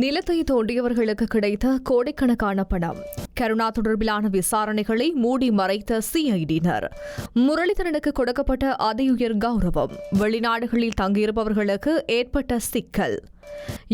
நிலத்தை தோண்டியவர்களுக்கு கிடைத்த கோடிக்கணக்கான பணம். கருணா தொடர்பிலான விசாரணைகளை மூடி மறைத்த சிஐடியினர். முரளிதரனுக்கு கொடுக்கப்பட்ட அதியுயர் கௌரவம். வெளிநாடுகளில் தங்கியிருப்பவர்களுக்கு ஏற்பட்ட சிக்கல்.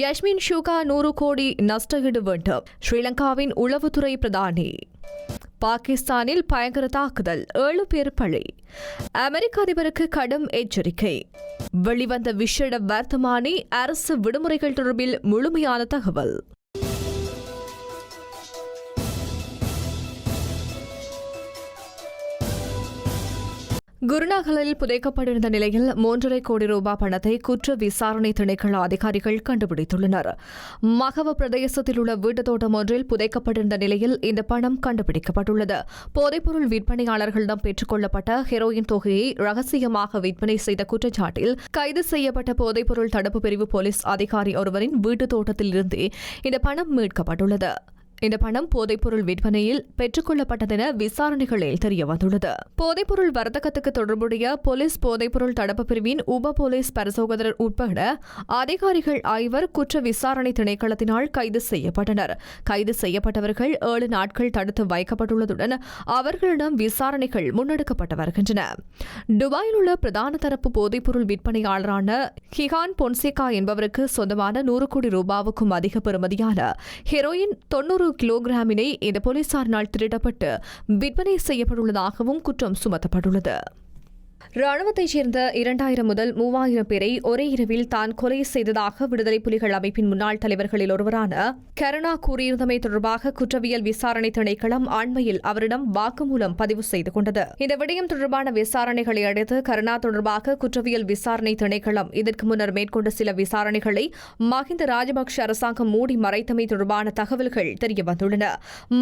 யஸ்மின் ஷூகா 100 கோடி நஷ்டஈடு வேண்டும். ஸ்ரீலங்காவின் உளவுத்துறை பிரதானி. பாகிஸ்தானில் பயங்கர தாக்குதல், 7 பேர் பலி. அமெரிக்க அதிபருக்கு கடும் எச்சரிக்கை. வெளிவந்த விசேட வர்த்தமானி அரசு விடுமுறைகள் தொடர்பில் முழுமையான தகவல். குருநாகலில் புதைக்கப்பட்டிருந்த நிலையில் 3.5 கோடி ரூபாய் பணத்தை குற்ற விசாரணை திணைக்கள அதிகாரிகள் கண்டுபிடித்துள்ளனர். மகவ பிரதேசத்தில் உள்ள வீட்டுத் தோட்டம் ஒன்றில் புதைக்கப்பட்டிருந்த நிலையில் இந்த பணம் கண்டுபிடிக்கப்பட்டுள்ளது. போதைப்பொருள் விற்பனையாளர்களிடம் பெற்றுக் கொள்ளப்பட்ட ஹெரோயின் தொகையை ரகசியமாக விற்பனை செய்த குற்றச்சாட்டில் கைது செய்யப்பட்ட போதைப்பொருள் தடுப்பு பிரிவு போலீஸ் அதிகாரி ஒருவரின் வீட்டுத் தோட்டத்தில் இருந்து இந்த பணம் மீட்கப்பட்டுள்ளது. இந்த பணம் போதைப்பொருள் விற்பனையில் பெற்றுக் கொள்ளப்பட்டதென விசாரணைகளில் தெரியவந்துள்ளது. போதைப்பொருள் வர்த்தகத்துக்கு தொடர்புடைய போலீஸ் போதைப்பொருள் தடுப்பு பிரிவின் உப போலீஸ் பரிசோதகர் உட்பட அதிகாரிகள் 5 குற்ற விசாரணை திணைக்களத்தினால் கைது செய்யப்பட்டனர். கைது செய்யப்பட்டவர்கள் 7 நாட்கள் தடுத்து வைக்கப்பட்டுள்ளதுடன் அவர்களிடம் விசாரணைகள் முன்னெடுக்கப்பட்டு வருகின்றன. துபாயில் உள்ள பிரதான தரப்பு போதைப்பொருள் விற்பனையாளரான ஹிகான் பொன்சேகா என்பவருக்கு சொந்தமான 100 கோடி ரூபாவுக்கும் அதிக பெறுமதியான ஹெரோயின் 90 கிலோகிராமினை இந்த போலீசாரினால் திருடப்பட்டு விற்பனை செய்யப்பட்டுள்ளதாகவும் குற்றம் சுமத்தப்பட்டுள்ளது. ராணுவத்தைச் சேர்ந்த 2000 முதல் 3000 பேரை ஒரே இரவில் தான் கொலை செய்ததாக விடுதலை புலிகள் அமைப்பின் முன்னாள் தலைவர்களில் ஒருவரான கருணா கூறியிருந்தமை தொடர்பாக குற்றவியல் விசாரணை திணைக்களம் அண்மையில் அவரிடம் வாக்குமூலம் பதிவு செய்து கொண்டது. இந்த விடயம் தொடர்பான விசாரணைகளை அடுத்து கருணா தொடர்பாக குற்றவியல் விசாரணை திணைக்களம் இதற்கு முன்னர் மேற்கொண்ட சில விசாரணைகளை மஹிந்த ராஜபக்ஷ அரசாங்கம் மூடி மறைத்தமை தொடர்பான தகவல்கள் தெரியவந்துள்ளன.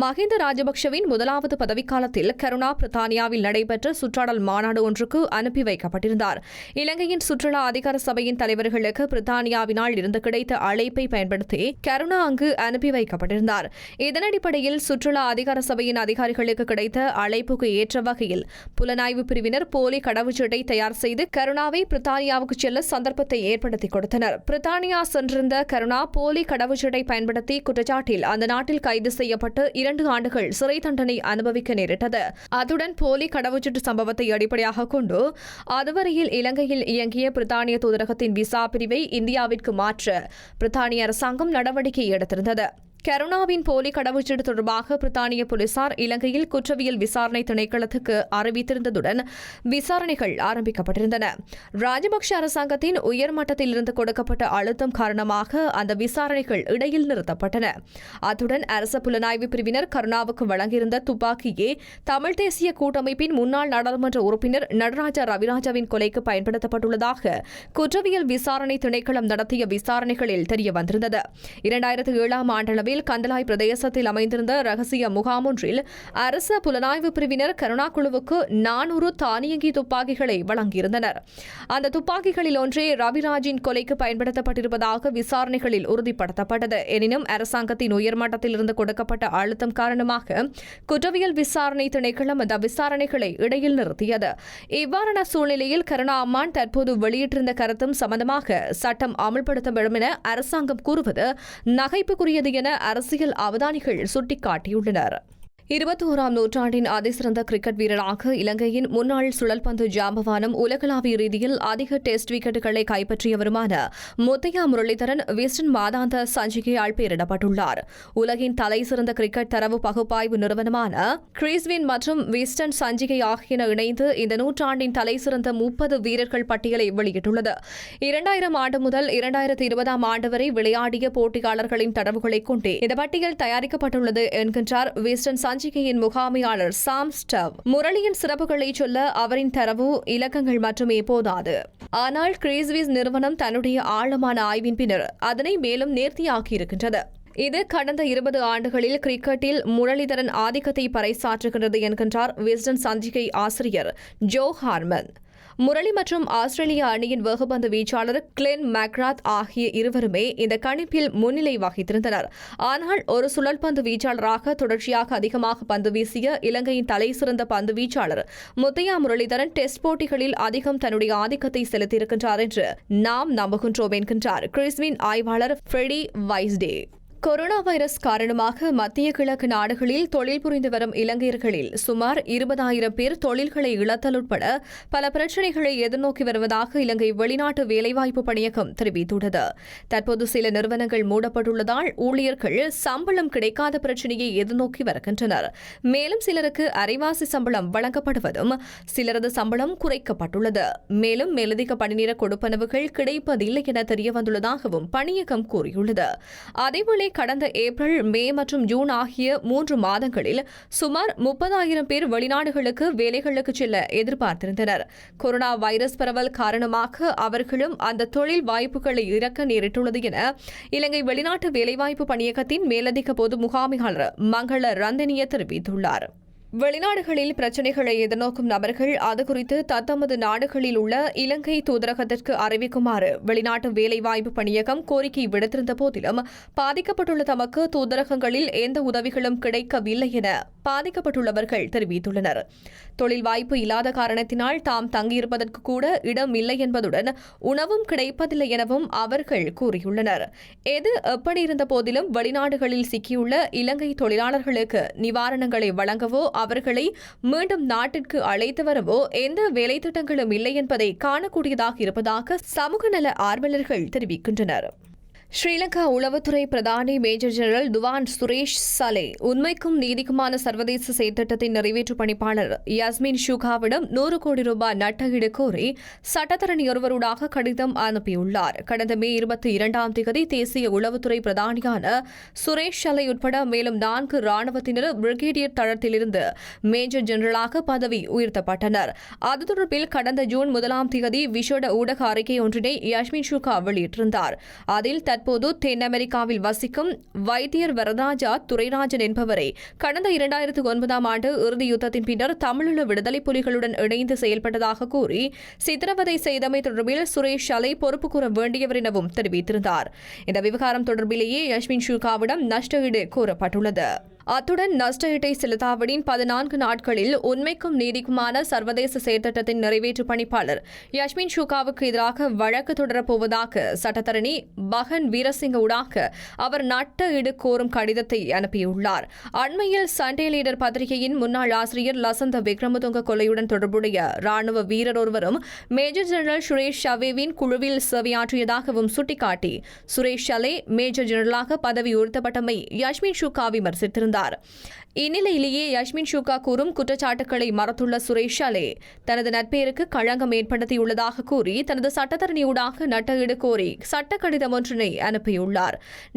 மஹிந்த ராஜபக்ஷவின் முதலாவது பதவிக்காலத்தில் கருணா பிரித்தானியாவில் நடைபெற்ற சுற்றாடல் மாநாடு ஒன்றுக்கு அனுப்பி வைக்கப்பட்டிருந்தார். இலங்கையின் சுற்றுலா அதிகார சபையின் தலைவர்களுக்கு பிரித்தானியாவினால் இருந்து கிடைத்த அழைப்பை பயன்படுத்தி கருணா அங்கு அனுப்பி வைக்கப்பட்டிருந்தார். இதன் அடிப்படையில் சுற்றுலா அதிகார சபையின் அதிகாரிகளுக்கு கிடைத்த அழைப்புக்கு ஏற்ற வகையில் புலனாய்வு பிரிவினர் போலி கடவுச்சீட்டை தயார் செய்து கருணாவை பிரித்தானியாவுக்கு செல்ல சந்தர்ப்பத்தை ஏற்படுத்தி கொடுத்தனர். பிரித்தானியா சென்றிருந்த கருணா போலி கடவுச்சீட்டை பயன்படுத்தி குற்றச்சாட்டில் அந்த நாட்டில் கைது செய்யப்பட்டு 2 ஆண்டுகள் சிறை தண்டனை அனுபவிக்க நேரிட்டது. அதுடன் போலி கடவுச்சீட்டு சம்பவத்தை அடிப்படையாக கொண்டு அதுவரையில் இலங்கையில் இயங்கிய பிரித்தானிய தூதரகத்தின் விசா பிரிவை இந்தியாவிற்கு மாற்ற பிரித்தானிய அரசாங்கம் நடவடிக்கை எடுத்திருந்தது. கருணாவின் போலி கடவுச்சீட்டு தொடர்பாக பிரித்தானிய போலீசார் இலங்கையில் குற்றவியல் விசாரணை திணைக்களத்துக்கு அறிவித்திருந்ததுடன் விசாரணைகள் ஆரம்பிக்கப்பட்டிருந்தன. ராஜபக்ஷ அரசாங்கத்தின் உயர்மட்டத்திலிருந்து கொடுக்கப்பட்ட அழுத்தம் காரணமாக அந்த விசாரணைகள் இடையில் நிறுத்தப்பட்டன. அத்துடன் அரச புலனாய்வு பிரிவினர் கருணாவுக்கு வழங்கியிருந்த துப்பாக்கியே தமிழ் தேசிய கூட்டமைப்பின் முன்னாள் நாடாளுமன்ற உறுப்பினர் நடராஜா ரவிராஜாவின் கொலைக்கு பயன்படுத்தப்பட்டுள்ளதாக குற்றவியல் விசாரணை திணைக்களம் நடத்திய விசாரணைகளில் தெரியவந்திருந்தது. 2007ஆம் ஆண்டளவில் கந்தலாய் பிரதேசத்தில் அமைந்திருந்த ரகசிய முகாம் ஒன்றில் அரச புலனாய்வு பிரிவினர் கருணா குழுவுக்கு 400 தானியங்கி துப்பாக்கிகளை வழங்கியிருந்தனர். அந்த துப்பாக்கிகளில் ஒன்றே ரவிராஜின் கொலைக்கு பயன்படுத்தப்பட்டிருப்பதாக விசாரணைகளில் உறுதிப்படுத்தப்பட்டது. எனினும் அரசாங்கத்தின் உயர்மட்டத்தில் இருந்து கொடுக்கப்பட்ட அழுத்தம் காரணமாக குற்றவியல் விசாரணை திணைக்களம் அந்த விசாரணைகளை இடையில் நிறுத்தியது. இவ்வாறான சூழ்நிலையில் கருணா அம்மான் தற்போது வெளியிட்டிருந்த கருத்தும் சம்பந்தமாக சட்டம் அமல்படுத்தப்படும் என அரசாங்கம் கூறுவது நகைப்புக்குரியது என அரசியல் அவதானிகள் சுட்டிக்காட்டியுள்ளனர். 21ஆம் நூற்றாண்டின் அதிசிறந்த கிரிக்கெட் வீரராக இலங்கையின் முன்னாள் சுழல்பந்து ஜாம்பவானும் உலகளாவிய ரீதியில் அதிக டெஸ்ட் விக்கெட்டுகளை கைப்பற்றியவருமான முத்தையா முரளிதரன் விஸ்டன் மாதாந்த சஞ்சிகையால் பெயரிடப்பட்டுள்ளார். உலகின் தலைசிறந்த கிரிக்கெட் தரவு பகுப்பாய்வு நிறுவனமான கிரீஸ்வின் மற்றும் விஸ்டன் சஞ்சிகை ஆகியன இணைந்து இந்த நூற்றாண்டின் தலைசிறந்த 30 வீரர்கள் பட்டியலை வெளியிட்டுள்ளது. 2000 ஆண்டு முதல் 2020ஆம் ஆண்டு வரை விளையாடிய போட்டியாளர்களின் தரவுகளை கொண்டே இந்த பட்டியல் தயாரிக்கப்பட்டுள்ளது என்கின்றார் விஸ்டன் சஞ்சிகையின் முகாமையாளர் சாம் ஸ்டவ். முரளியின் சிறப்புகளை சொல்ல அவரின் தரவு இலக்கங்கள் மட்டுமே போதாது. ஆனால் கிரீஸ்விஸ் நிறுவனம் தன்னுடைய ஆழமான ஆய்வின் பின்னர் அதனை மேலும் நேர்த்தியாக்கியிருக்கின்றது. இது கடந்த 20 ஆண்டுகளில் கிரிக்கெட்டில் முரளிதரன் ஆதிக்கத்தை பறைசாற்றுகிறது என்கின்றார் விஸ்டன் சஞ்சிகை ஆசிரியர் ஜோ ஹார்மன். முரளி மற்றும் ஆஸ்திரேலிய அணியின் வேகப்பந்து வீச்சாளர் கிளென் மேக்ராத் ஆகிய இருவருமே இந்த கணிப்பில் முன்னிலை வகித்திருந்தனர். ஆனால் ஒரு சுழல்பந்து வீச்சாளராக தொடர்ச்சியாக அதிகமாக பந்து வீசிய இலங்கையின் தலைசிறந்த பந்து வீச்சாளர் முத்தையா முரளிதரன் டெஸ்ட் போட்டிகளில் அதிகம் தன்னுடைய ஆதிக்கத்தை செலுத்தியிருக்கின்றார் என்று நாம் நம்புகின்றோம் என்கின்றார் கிறிஸ்வின் ஆய்வாளர் ஃப்ரெடி வைஸ்டே. கொரோனா வைரஸ் காரணமாக மத்திய கிழக்கு நாடுகளில் தொழில் புரிந்து வரும் இலங்கையர்களில் சுமார் 20,000 பேர் தொழில்களை இழத்தல் உட்பட பல பிரச்சினைகளை எதிர்நோக்கி வருவதாக இலங்கை வெளிநாட்டு வேலைவாய்ப்பு பணியகம் தெரிவித்துள்ளது. தற்போது சில நிறுவனங்கள் மூடப்பட்டுள்ளதால் ஊழியர்கள் சம்பளம் கிடைக்காத பிரச்சினையை எதிர்நோக்கி வருகின்றனர். மேலும் சிலருக்கு அரைவாசி சம்பளம் வழங்கப்படுவதும் சிலரது சம்பளம் குறைக்கப்பட்டுள்ளது. மேலும் மேலதிக பணிநேர கொடுப்பனவுகள் கிடைப்பதில்லை என தெரியவந்துள்ளதாகவும் பணியகம் கூறியுள்ளது. அதேவேளை கடந்த ஏப்ரல், மே மற்றும் ஜூன் ஆகிய 3 மாதங்களில் சுமார் 30,000 பேர் வெளிநாடுகளுக்கு வேலைகளுக்கு செல்ல எதிர்பார்த்திருந்தனர். கொரோனா வைரஸ் பரவல் காரணமாக அவர்களும் அந்த தொழில் வாய்ப்புகளை இழக்க நேரிட்டுள்ளது என இலங்கை வெளிநாட்டு வேலைவாய்ப்பு பணியகத்தின் மேலதிக பொது முகாமையாளர் மங்கள ரந்தனிய தெரிவித்துள்ளார். வெளிநாடுகளில் பிரச்சினைகளை எதிர்நோக்கும் நபர்கள் அது குறித்து தத்தமது நாடுகளில் உள்ள இலங்கை தூதரகத்திற்கு அறிவிக்குமாறு வெளிநாட்டு வேலைவாய்ப்பு பணியகம் கோரிக்கை விடுத்திருந்த போதிலும் பாதிக்கப்பட்டுள்ள தமக்கு தூதரகங்களில் எந்த உதவிகளும் கிடைக்கவில்லை என பாதிக்கப்பட்டுள்ளவர்கள் தெரிவித்துள்ளனர். தொழில் வாய்ப்பு இல்லாத காரணத்தினால் தாம் தங்கியிருப்பதற்கு கூட இடம் இல்லை என்பதுடன் உணவும் கிடைப்பதில்லை எனவும் அவர்கள் கூறியுள்ளனர். எது எப்படி இருந்த போதிலும் வெளிநாடுகளில் சிக்கியுள்ள இலங்கை தொழிலாளர்களுக்கு நிவாரணங்களை வழங்கவோ அவர்களை மீண்டும் நாட்டிற்கு அழைத்து வரவோ எந்த வேலை திட்டங்களும் இல்லை என்பதை காணக்கூடியதாக இருப்பதாக சமூக நல ஆர்வலர்கள் தெரிவிக்கின்றனர். ஸ்ரீலங்கா உளவுத்துறை பிரதானி மேஜர் ஜெனரல் துவான் சுரேஷ் சலே உண்மைக்கும் நீதிக்குமான சர்வதேச செயற்திட்டத்தின் நிறைவேற்று பணிப்பாளர் யாஸ்மின் ஷூகாவிடம் 100 கோடி ரூபாய் நட்டஈடு கோரி சட்டத்தரணி ஒருவருடாக கடிதம் அனுப்பியுள்ளார். கடந்த மே 22ஆம் தேதி தேசிய உளவுத்துறை பிரதானியான சுரேஷ் சலே உட்பட மேலும் 4 ராணுவத்தினர் பிரிகேடியர் தளத்திலிருந்து மேஜர் ஜெனரலாக பதவி உயர்த்தப்பட்டனர். அது தொடர்பில் கடந்த ஜூன் 1ஆம் தேதி விசேட ஊடக அறிக்கை ஒன்றினை யாஸ்மின் ஷூகா வெளியிட்டிருந்தார். அதில் தற்போது தென் அமெரிக்காவில் வசிக்கும் வைத்தியர் வரதாஜா துரைராஜன் என்பவரை கடந்த 2009ஆம் ஆண்டு இறுதி யுத்தத்தின் பின்னர் தமிழீழ விடுதலை புலிகளுடன் இணைந்து செயல்பட்டதாக கூறி சித்திரவதை செய்தமை தொடர்பில் சுரேஷ் சலே பொறுப்பு கூற வேண்டியவர் எனவும் தெரிவித்திருந்தார். இந்த விவகாரம் தொடர்பிலேயே யாஸ்மின் ஷூகாவிடம் நஷ்டஈடு கோரப்பட்டுள்ளது. அத்துடன் நஷ்டஈட்டை செலுத்தாவிடின் 14 நாட்களில் உண்மைக்கும் நீதிக்குமான சர்வதேச செயற்திட்டத்தின் நிறைவேற்று பணிப்பாளர் யாஸ்மின் ஷூகாவுக்கு எதிராக வழக்கு தொடரப்போவதாக சட்டத்தரணி பகன் வீரசிங்க ஊடாக அவர் நட்டஈடு கோரும் கடிதத்தை அனுப்பியுள்ளார். அண்மையில் சண்டே லீடர் பத்திரிகையின் முன்னாள் ஆசிரியர் லசந்த விக்ரமதுங்க கொலையுடன் தொடர்புடைய ராணுவ வீரர் ஒருவரும் மேஜர் ஜெனரல் சுரேஷ் சவேவின் குழுவில் சேவையாற்றியதாகவும் சுட்டிக்காட்டி சுரேஷ் சலே மேஜர் ஜெனரலாக பதவி உயர்த்தப்பட்டமை யாஸ்மின் ஷூகா விமர்சித்திருந்தார். இந்நிலையிலேயே யாஸ்மின் ஷூகா கூறும் குற்றச்சாட்டுகளை மறுத்துள்ள சுரேஷ் சலே தனது நட்பேருக்கு களங்கம் ஏற்படுத்தியுள்ளதாக கூறி தனது சட்டத்தரணியூடாக நட்டஈடு கோரி சட்ட கடிதம் ஒன்றினை அனுப்பியுள்ளார்.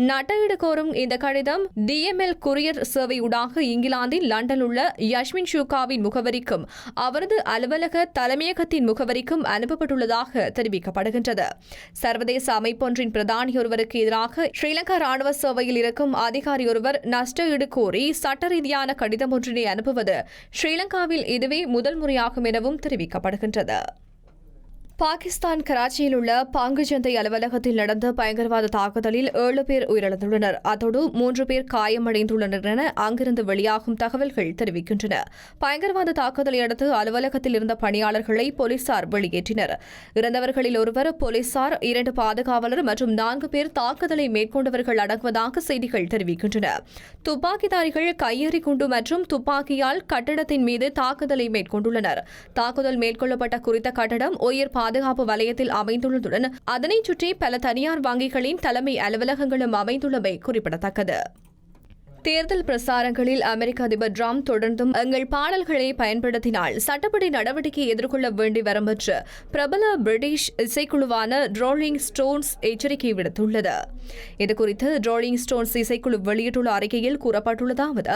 நட்டஈடு கோரும் இந்த கடிதம் DML குரியர் சேவையூடாக இங்கிலாந்தின் லண்டன் உள்ள யாஸ்மின் ஷூகாவின் முகவரிக்கும் அவரது அலுவலக தலைமையகத்தின் முகவரிக்கும் அனுப்பப்பட்டுள்ளதாக தெரிவிக்கப்படுகின்றது. சர்வதேச அமைப்பொன்றின் பிரதானி ஒருவருக்கு எதிராக ஸ்ரீலங்கா ராணுவ சேவையில் இருக்கும் அதிகாரி ஒருவர் நஷ்டஈடு கோரி சட்ட ரீதியான கடிதம் ஒன்றினை அனுப்புவது ஸ்ரீலங்காவில் இதுவே முதல் முறையாகும் எனவும் தெரிவிக்கப்படுகின்றது. பாகிஸ்தான் கராச்சியில் உள்ள பங்குச்சந்தை அலுவலகத்தில் நடந்த பயங்கரவாத தாக்குதலில் 7 பேர் உயிரிழந்துள்ளனர். அதோடு 3 பேர் காயமடைந்துள்ளனர் என அங்கிருந்து வெளியாகும் தகவல்கள் தெரிவிக்கின்றன. பயங்கரவாத தாக்குதலை அடுத்து அலுவலகத்தில் இருந்த பணியாளர்களை போலீசார் வெளியேற்றினர். இறந்தவர்களில் ஒருவர் போலீசார், 2 பாதுகாவலர் மற்றும் 4 பேர் தாக்குதலை மேற்கொண்டவர்கள் அடங்குவதாக செய்திகள் தெரிவிக்கின்றன. துப்பாக்கிதாரிகள் கையெறி குண்டு மற்றும் துப்பாக்கியால் கட்டடத்தின் மீது தாக்குதலை மேற்கொண்டுள்ளனர். தாக்குதல் மேற்கொள்ளப்பட்ட குறித்த கட்டடம் உயர் பாதுகாப்பு வலயத்தில் அமைந்துள்ளதுடன் அதனைச் சுற்றி பல தனியார் வங்கிகளின் தலைமை அலுவலகங்களும் அமைந்துள்ளமை குறிப்பிடத்தக்கது. தேர்தல் பிரசாரங்களில் அமெரிக்க அதிபர் டிரம்ப் தொடர்ந்தும் எங்கள் பாடல்களை பயன்படுத்தினால் சட்டப்படி நடவடிக்கை எதிர்கொள்ள வேண்டி வரும் என்று பிரபல பிரிட்டிஷ் இசைக்குழுவான ரோலிங் ஸ்டோன்ஸ் எச்சரிக்கை விடுத்துள்ளது. இதுகுறித்து ரோலிங் ஸ்டோன்ஸ் இசைக்குழு வெளியிட்டுள்ள அறிக்கையில் கூறப்பட்டுள்ளதாவது,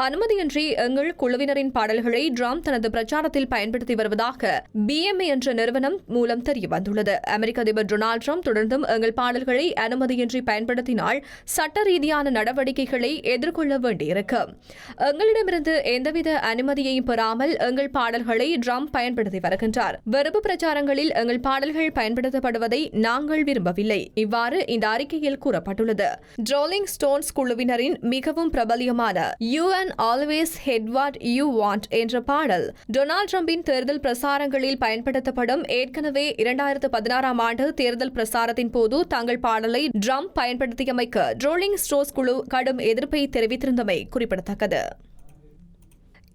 அனுமதியின்றி எங்கள் குழுவினரின் பாடல்களை டிரம்ப் தனது பிரச்சாரத்தில் பயன்படுத்தி வருவதாக BMA என்ற நிறுவனம் மூலம் தெரியவந்துள்ளது. அமெரிக்க அதிபர் டொனால்டு டிரம்ப் தொடர்ந்தும் எங்கள் பாடல்களை அனுமதியின்றி பயன்படுத்தினால் சட்ட ரீதியான நடவடிக்கைகளை எதிர்கொள்ள வேண்டியிருக்கும். எங்களிடமிருந்து எந்தவித அனுமதியையும் பெறாமல் எங்கள் பாடல்களை ட்ரம்ப் பயன்படுத்தி வருகின்றார். வெறுப்பு பிரச்சாரங்களில் எங்கள் பாடல்கள் பயன்படுத்தப்படுவதை நாங்கள் விரும்பவில்லை. இவ்வாறு இந்த அறிக்கையில் கூறப்பட்டுள்ளது. ரோலிங் ஸ்டோன்ஸ் குழுவினரின் மிகவும் பிரபலியமான "You and Always Head What You Want" என்ற பாடல் டொனால்ட் ட்ரம்பின் தேர்தல் பிரசாரங்களில் பயன்படுத்தப்படும். ஏற்கனவே 2016 ஆண்டு தேர்தல் பிரசாரத்தின் போது தங்கள் பாடலை ட்ரம்ப் பயன்படுத்தியமைக்கு ரோலிங் ஸ்டோன்ஸ் குழு கடும் எதிர்ப்பை தெரிவித்திருந்தமை குறிப்பிடத்தக்கது.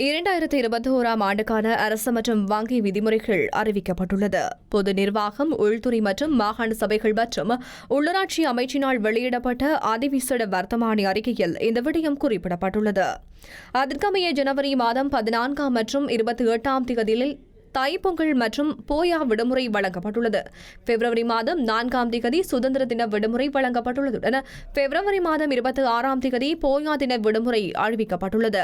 2021 ஆண்டுக்கான அரசு மற்றும் வங்கி விதிமுறைகள் அறிவிக்கப்பட்டுள்ளது. பொது நிர்வாகம், உள்துறை மற்றும் மாகாண சபைகள் மற்றும் உள்ளூராட்சி அமைச்சினால் வெளியிடப்பட்ட அதிவிசேட வர்த்தமானி அறிக்கையில் இந்த விடயம் குறிப்பிடப்பட்டுள்ளது. அதற்கமைய ஜனவரி மாதம் 14 மற்றும் 28 தேதிகளில் தைப்பொங்கல் மற்றும் போயா விடுமுறை வழங்கப்பட்டுள்ளது. பிப்ரவரி மாதம் 4 சுதந்திர தின விடுமுறை வழங்கப்பட்டுள்ளதுடன் பிப்ரவரி மாதம் 26 போயா தின விடுமுறை அறிவிக்கப்பட்டுள்ளது.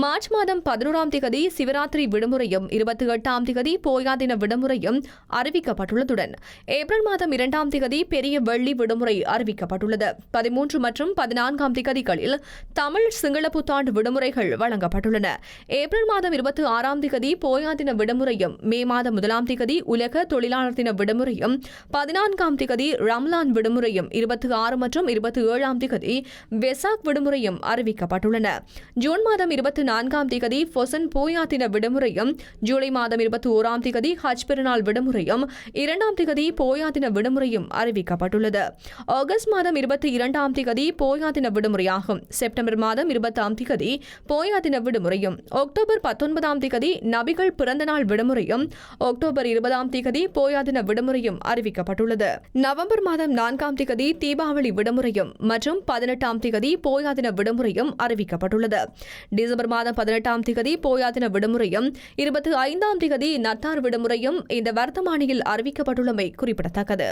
மார்ச் மாதம் 11 சிவராத்திரி விடுமுறையும் 28 போயா தின விடுமுறையும் அறிவிக்கப்பட்டுள்ளதுடன் ஏப்ரல் மாதம் 2 பெரிய வெள்ளி விடுமுறை அறிவிக்கப்பட்டுள்ளது. 13 மற்றும் 14 தேதிகளில் தமிழ் சிங்கள புத்தாண்டு விடுமுறைகள் வழங்கப்பட்டுள்ளன. ஏப்ரல் மாதம் 26 போயா தின விடுமுறை, மே மாதம் 1 உலக தொழிலாளர் தின விடுமுறையும், 14 ரம்லான் விடுமுறையும், 26 மற்றும் 27 வெசாக் விடுமுறையும் அறிவிக்கப்பட்டுள்ளன. ஜூன் மாதம் 24 பொசன் போயா தின விடுமுறையும், ஜூலை மாதம் 21 ஹஜ் பெருநாள் விடுமுறையும், 2 போயா தின விடுமுறையும் அறிவிக்கப்பட்டுள்ளது. ஆகஸ்ட் மாதம் 22 போயா தின விடுமுறையாகும். செப்டம்பர் மாதம் 20 போயா தின விடுமுறையும், அக்டோபர் 19 நபிகள் பிறந்தநாள் விடுமுறையும், அக்டோபர் 20 போயா தின விடுமுறையும் அறிவிக்கப்பட்டுள்ளது. நவம்பர் மாதம் 4 தீபாவளி விடுமுறையும் மற்றும் 18 போயா தின விடுமுறையும் அறிவிக்கப்பட்டுள்ளது. டிசம்பர் மாதம் 18 போயா தின விடுமுறையும், 25 நத்தார் விடுமுறையும் இந்த வர்த்தமானியில் அறிவிக்கப்பட்டுள்ளமை குறிப்பிடத்தக்கது.